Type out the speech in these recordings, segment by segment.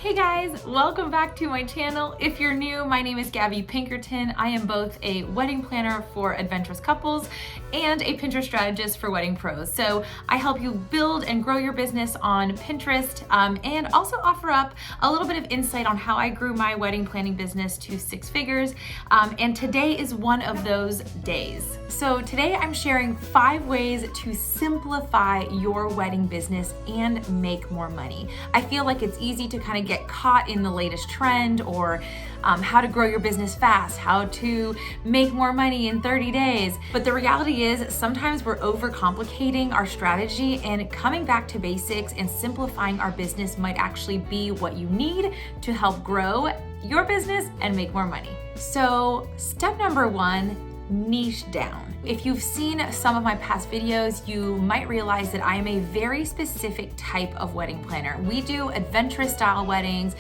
Hey guys, welcome back to my channel. If you're new, my name is Gabby Pinkerton. I am both a wedding planner for adventurous couples and a Pinterest strategist for wedding pros. So I help you build and grow your business on Pinterest and also offer up a little bit of insight on how I grew my wedding planning business to 6 figures. And today is one of those days. So today I'm sharing 5 ways to simplify your wedding business and make more money. I feel like it's easy to kind of get caught in the latest trend or how to grow your business fast, how to make more money in 30 days. But the reality is sometimes we're overcomplicating our strategy, and coming back to basics and simplifying our business might actually be what you need to help grow your business and make more money. So step number 1, niche down. If you've seen some of my past videos, you might realize that I am a very specific type of wedding planner. We do adventurous style weddings,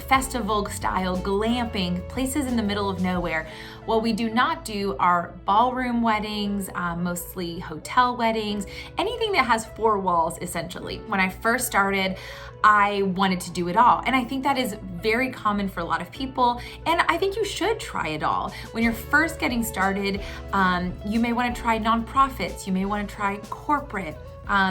festival style, glamping, places in the middle of nowhere. What we do not do are ballroom weddings, mostly hotel weddings, anything that has 4 walls essentially. When I first started, I wanted to do it all. And I think that is very common for a lot of people. And I think you should try it all. When you're first getting started, you may want to try nonprofits, you may want to try corporate,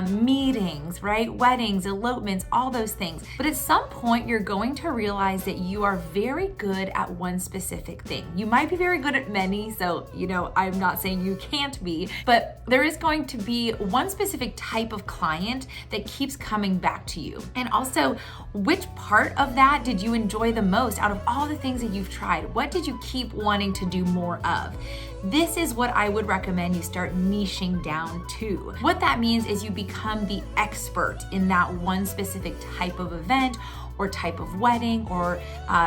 meetings, right? Weddings, elopements, all those things. But at some point, you're going to realize that you are very good at one specific thing. You might be very good at many, so, I'm not saying you can't be, but there is going to be one specific type of client that keeps coming back to you. And also, which part of that did you enjoy the most out of all the things that you've tried? What did you keep wanting to do more of? This is what I would recommend you start niching down to. What that means is you become the expert in that one specific type of event or type of wedding, or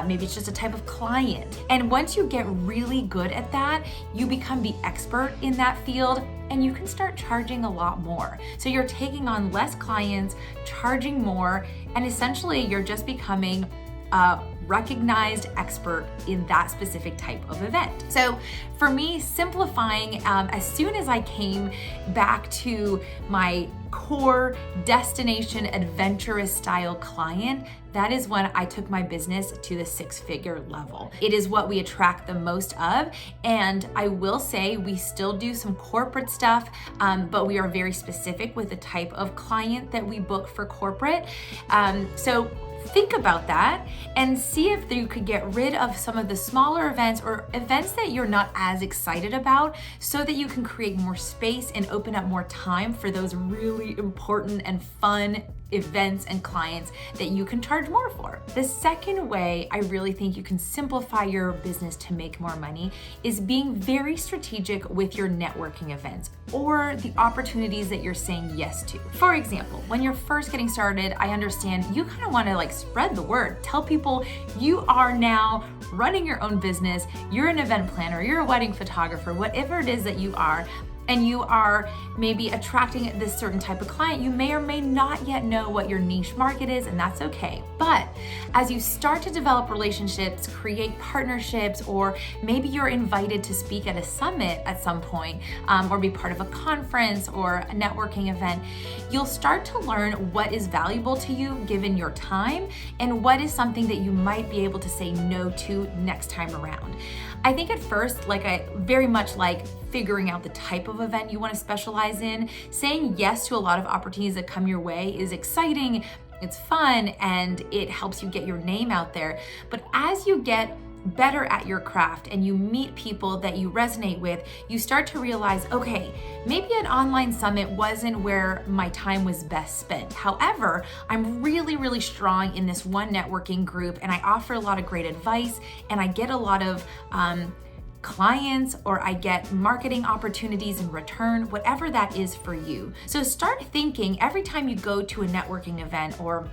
maybe it's just a type of client. And once you get really good at that, you become the expert in that field and you can start charging a lot more. So you're taking on less clients, charging more, and essentially you're just becoming a recognized expert in that specific type of event. So for me, simplifying, as soon as I came back to my core destination adventurous style client, that is when I took my business to the 6-figure level. It is what we attract the most of. And I will say we still do some corporate stuff, but we are very specific with the type of client that we book for corporate. So think about that and see if you could get rid of some of the smaller events or events that you're not as excited about, so that you can create more space and open up more time for those really important and fun events and clients that you can charge more for. The second way I really think you can simplify your business to make more money is being very strategic with your networking events or the opportunities that you're saying yes to. For example, when you're first getting started, I understand you kind of want to spread the word. Tell people you are now running your own business, you're an event planner, you're a wedding photographer, whatever it is that you are, and you are maybe attracting this certain type of client. You may or may not yet know what your niche market is, and that's okay. But as you start to develop relationships, create partnerships, or maybe you're invited to speak at a summit at some point, or be part of a conference or a networking event, you'll start to learn what is valuable to you given your time and what is something that you might be able to say no to next time around. I think at first, I very much like figuring out the type of event you want to specialize in. Saying yes to a lot of opportunities that come your way is exciting, it's fun, and it helps you get your name out there. But as you get better at your craft and you meet people that you resonate with, you start to realize, okay, maybe an online summit wasn't where my time was best spent. However, I'm really, really strong in this one networking group and I offer a lot of great advice and I get a lot of clients, or I get marketing opportunities in return, whatever that is for you. So start thinking every time you go to a networking event or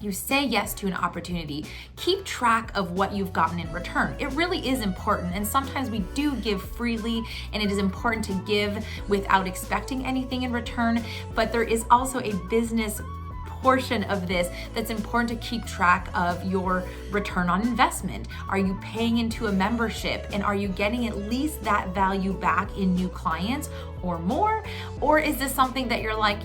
you say yes to an opportunity, keep track of what you've gotten in return. It really is important. And sometimes we do give freely, and it is important to give without expecting anything in return. But there is also a business portion of this that's important to keep track of your return on investment. Are you paying into a membership, and are you getting at least that value back in new clients or more? Or is this something that you're like,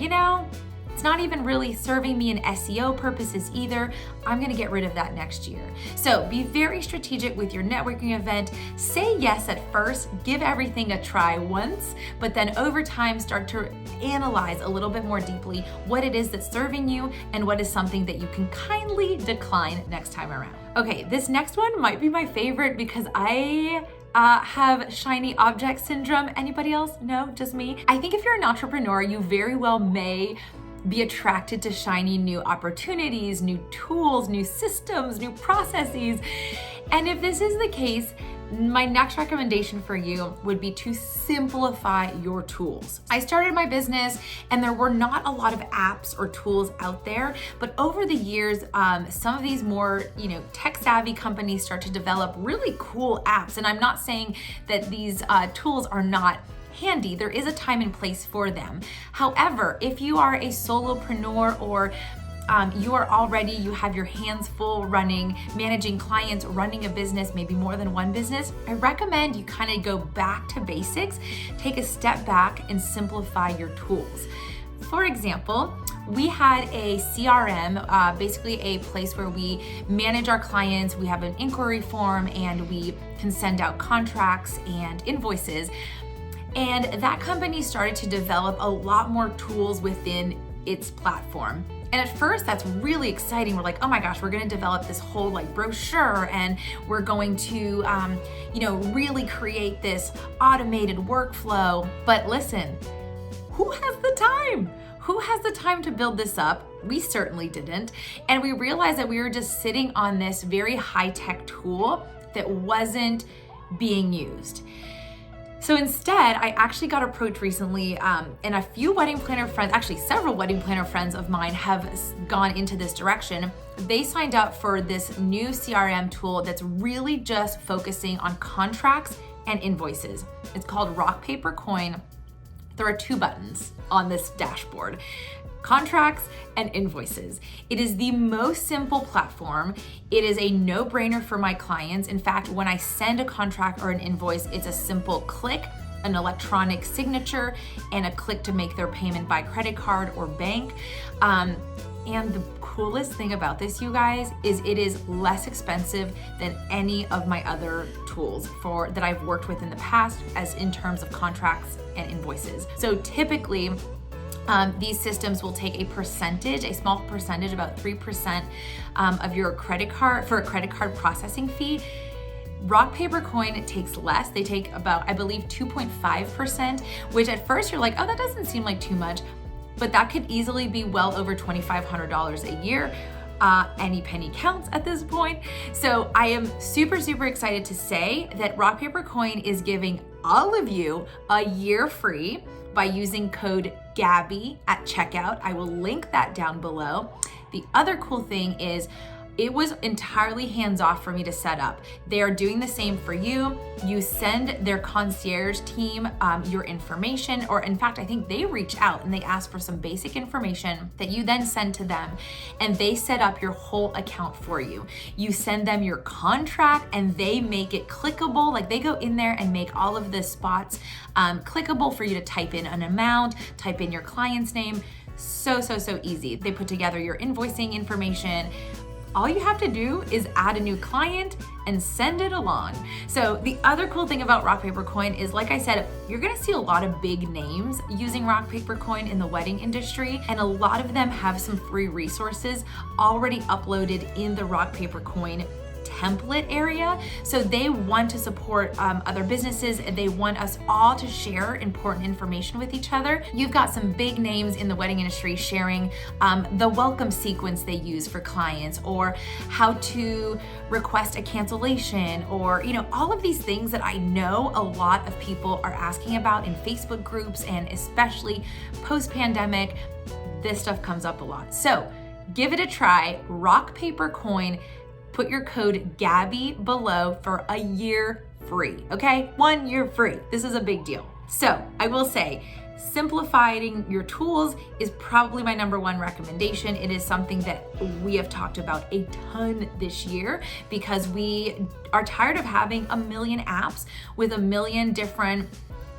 It's not even really serving me in SEO purposes either. I'm gonna get rid of that next year. So be very strategic with your networking event. Say yes at first, give everything a try once, but then over time start to analyze a little bit more deeply what it is that's serving you and what is something that you can kindly decline next time around. Okay, this next one might be my favorite because I have shiny object syndrome. Anybody else? No, just me? I think if you're an entrepreneur, you very well may be attracted to shiny new opportunities, new tools, new systems, new processes. And if this is the case, my next recommendation for you would be to simplify your tools. I started my business and there were not a lot of apps or tools out there, but over the years, some of these more, tech savvy companies start to develop really cool apps. And I'm not saying that these tools are not handy. There is a time and place for them. However, if you are a solopreneur or you have your hands full managing clients, running a business, maybe more than one business, I recommend you kind of go back to basics, take a step back and simplify your tools. For example, we had a CRM, basically a place where we manage our clients. We have an inquiry form and we can send out contracts and invoices. And that company started to develop a lot more tools within its platform. And at first that's really exciting. We're like, oh my gosh, we're gonna develop this whole brochure and we're going to, really create this automated workflow. But listen, who has the time? Who has the time to build this up? We certainly didn't. And we realized that we were just sitting on this very high-tech tool that wasn't being used. So instead, I actually got approached recently, and a few wedding planner friends, actually several wedding planner friends of mine have gone into this direction. They signed up for this new CRM tool that's really just focusing on contracts and invoices. It's called Rock, Paper, Coin. There are 2 buttons on this dashboard: contracts and invoices. It is the most simple platform. It is a no-brainer for my clients. In fact, when I send a contract or an invoice, it's a simple click, an electronic signature, and a click to make their payment by credit card or bank. And the coolest thing about this, you guys, is it is less expensive than any of my other tools that I've worked with in the past, as in terms of contracts and invoices. So typically, these systems will take a small percentage, about 3% of your credit card for a credit card processing fee. Rock, Paper, Coin takes less. They take about, I believe, 2.5%, which at first you're like, oh, that doesn't seem like too much, but that could easily be well over $2,500 a year. Any penny counts at this point. So I am super, super excited to say that Rock, Paper, Coin is giving all of you a year free by using code GABBY at checkout. I will link that down below. The other cool thing is it was entirely hands-off for me to set up. They are doing the same for you. You send their concierge team your information, or in fact, I think they reach out and they ask for some basic information that you then send to them, and they set up your whole account for you. You send them your contract and they make it clickable. Like, they go in there and make all of the spots clickable for you to type in an amount, type in your client's name. So easy. They put together your invoicing information. All you have to do is add a new client and send it along. So the other cool thing about Rock, Paper, Coin is, like I said, you're gonna see a lot of big names using Rock, Paper, Coin in the wedding industry, and a lot of them have some free resources already uploaded in the Rock, Paper, Coin template area. So they want to support other businesses, and they want us all to share important information with each other. You've got some big names in the wedding industry sharing the welcome sequence they use for clients, or how to request a cancellation, or all of these things that I know a lot of people are asking about in Facebook groups, and especially post-pandemic, this stuff comes up a lot. So give it a try. Rock, Paper, Coin. Put your code GABBY below for a year free, okay? 1 year free. This is a big deal. So I will say, simplifying your tools is probably my #1 recommendation. It is something that we have talked about a ton this year, because we are tired of having a million apps with a million different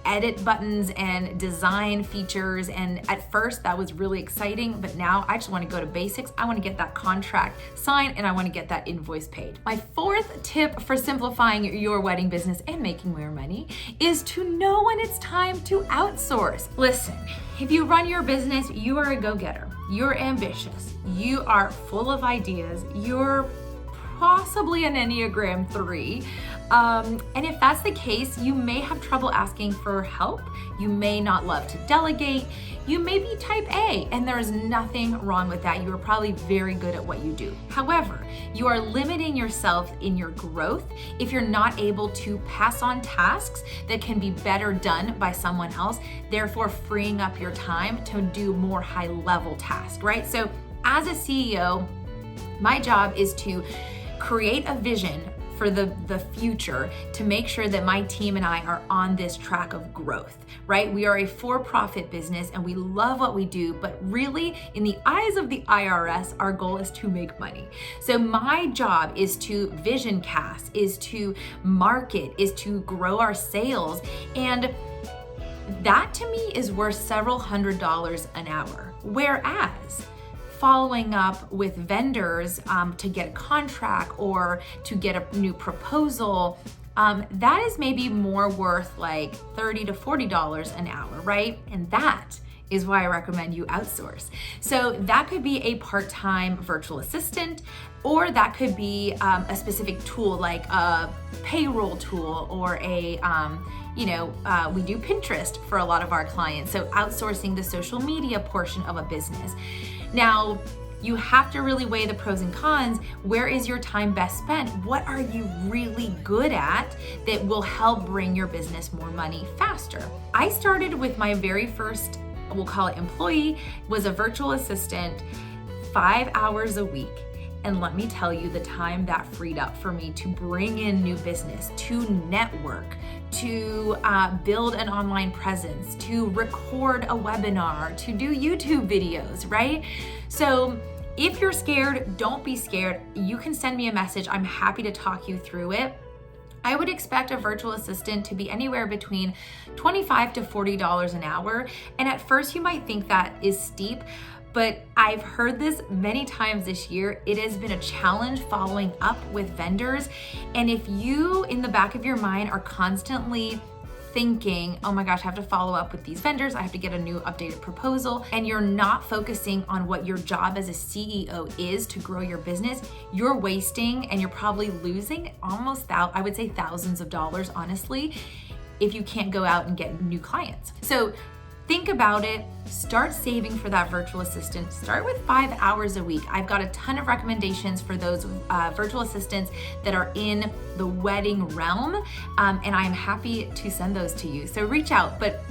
edit buttons and design features. And at first that was really exciting, but now I just want to go to basics. I want to get that contract signed and I want to get that invoice paid. My fourth tip for simplifying your wedding business and making more money is to know when it's time to outsource. Listen, if you run your business, you are a go-getter. You're ambitious. You are full of ideas. You're possibly an Enneagram 3. And if that's the case, you may have trouble asking for help. You may not love to delegate. You may be type A, and there is nothing wrong with that. You are probably very good at what you do. However, you are limiting yourself in your growth if you're not able to pass on tasks that can be better done by someone else, therefore freeing up your time to do more high-level tasks, right? So as a CEO, my job is to create a vision for the future to make sure that my team and I are on this track of growth, right? We are a for-profit business and we love what we do, but really in the eyes of the IRS, our goal is to make money. So my job is to vision cast, is to market, is to grow our sales. And that to me is worth several $100s an hour. Whereas following up with vendors to get a contract or to get a new proposal, that is maybe more worth like $30 to $40 an hour, right? And that is why I recommend you outsource. So that could be a part-time virtual assistant, or that could be a specific tool like a payroll tool or a we do Pinterest for a lot of our clients. So outsourcing the social media portion of a business. Now, you have to really weigh the pros and cons. Where is your time best spent? What are you really good at that will help bring your business more money faster? I started with my very first, we'll call it employee, was a virtual assistant, 5 hours a week. And let me tell you the time that freed up for me to bring in new business, to network, to build an online presence, to record a webinar, to do YouTube videos, right? So if you're scared, don't be scared. You can send me a message. I'm happy to talk you through it. I would expect a virtual assistant to be anywhere between $25 to $40 an hour. And at first you might think that is steep, but I've heard this many times this year. It has been a challenge following up with vendors. And if you, in the back of your mind, are constantly thinking, oh my gosh, I have to follow up with these vendors, I have to get a new updated proposal, and you're not focusing on what your job as a CEO is to grow your business, you're wasting and you're probably losing almost, I would say thousands of dollars, honestly, if you can't go out and get new clients. So think about it, start saving for that virtual assistant, start with 5 hours a week. I've got a ton of recommendations for those virtual assistants that are in the wedding realm, and I'm happy to send those to you. So reach out, but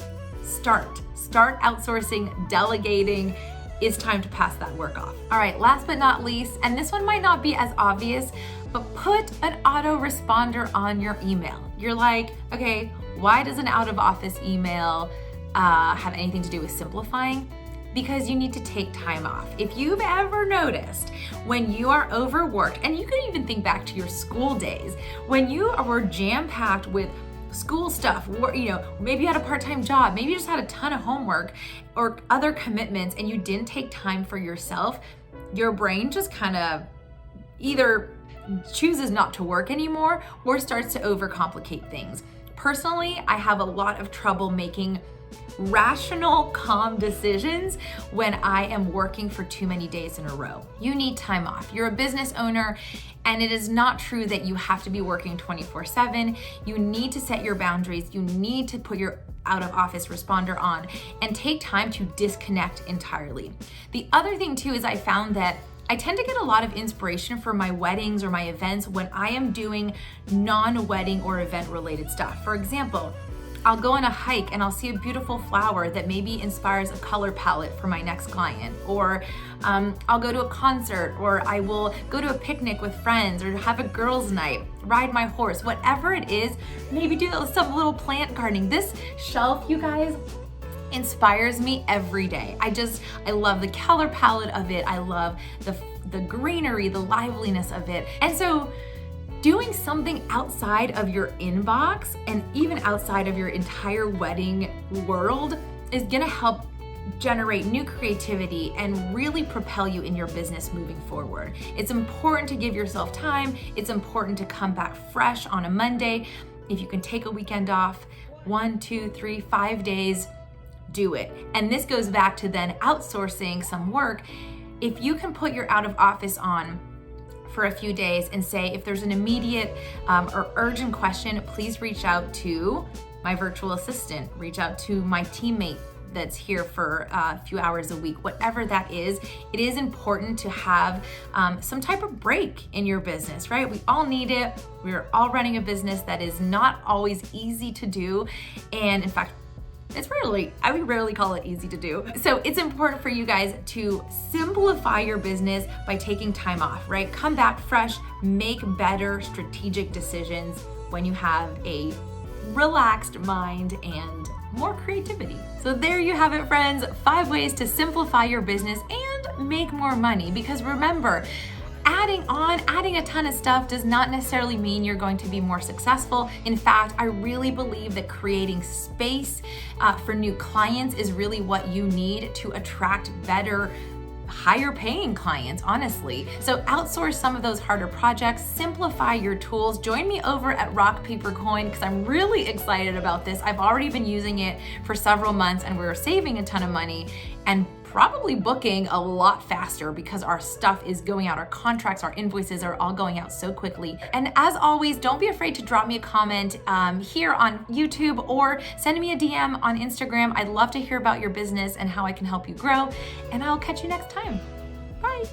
start outsourcing, delegating. It's time to pass that work off. All right, last but not least, and this one might not be as obvious, but put an autoresponder on your email. You're like, okay, why does an out of office email have anything to do with simplifying? Because you need to take time off. If you've ever noticed when you are overworked, and you can even think back to your school days, when you were jam-packed with school stuff, or maybe you had a part-time job, maybe you just had a ton of homework or other commitments and you didn't take time for yourself, your brain just kind of either chooses not to work anymore or starts to overcomplicate things. Personally, I have a lot of trouble making rational, calm decisions when I am working for too many days in a row. You need time off. You're a business owner, and it is not true that you have to be working 24/7. You need to set your boundaries. You need to put your out of office responder on and take time to disconnect entirely. The other thing too is I found that I tend to get a lot of inspiration for my weddings or my events when I am doing non-wedding or event related stuff. For example, I'll go on a hike and I'll see a beautiful flower that maybe inspires a color palette for my next client. Or I'll go to a concert, or I will go to a picnic with friends, or have a girls' night, ride my horse, whatever it is, maybe do some little plant gardening. This shelf, you guys, inspires me every day. I love the color palette of it. I love the greenery, the liveliness of it. And so doing something outside of your inbox and even outside of your entire wedding world is gonna help generate new creativity and really propel you in your business moving forward. It's important to give yourself time. It's important to come back fresh on a Monday. If you can take a weekend off, 1, 2, 3, 5 days, do it. And this goes back to then outsourcing some work. If you can put your out of office on for a few days and say, if there's an immediate or urgent question, please reach out to my virtual assistant, reach out to my teammate that's here for a few hours a week, whatever that is. It is important to have some type of break in your business, right? We all need it. We're all running a business that is not always easy to do. And in fact, I would rarely call it easy to do. So it's important for you guys to simplify your business by taking time off, right? Come back fresh, make better strategic decisions when you have a relaxed mind and more creativity. So there you have it, friends. 5 ways to simplify your business and make more money. Because remember, adding a ton of stuff does not necessarily mean you're going to be more successful. In fact, I really believe that creating space for new clients is really what you need to attract better, higher paying clients, honestly. So outsource some of those harder projects, simplify your tools. Join me over at Rock Paper Coin because I'm really excited about this. I've already been using it for several months and we're saving a ton of money and probably booking a lot faster because our stuff is going out, our contracts, our invoices are all going out so quickly. And as always, don't be afraid to drop me a comment here on YouTube or send me a DM on Instagram. I'd love to hear about your business and how I can help you grow. And I'll catch you next time. Bye.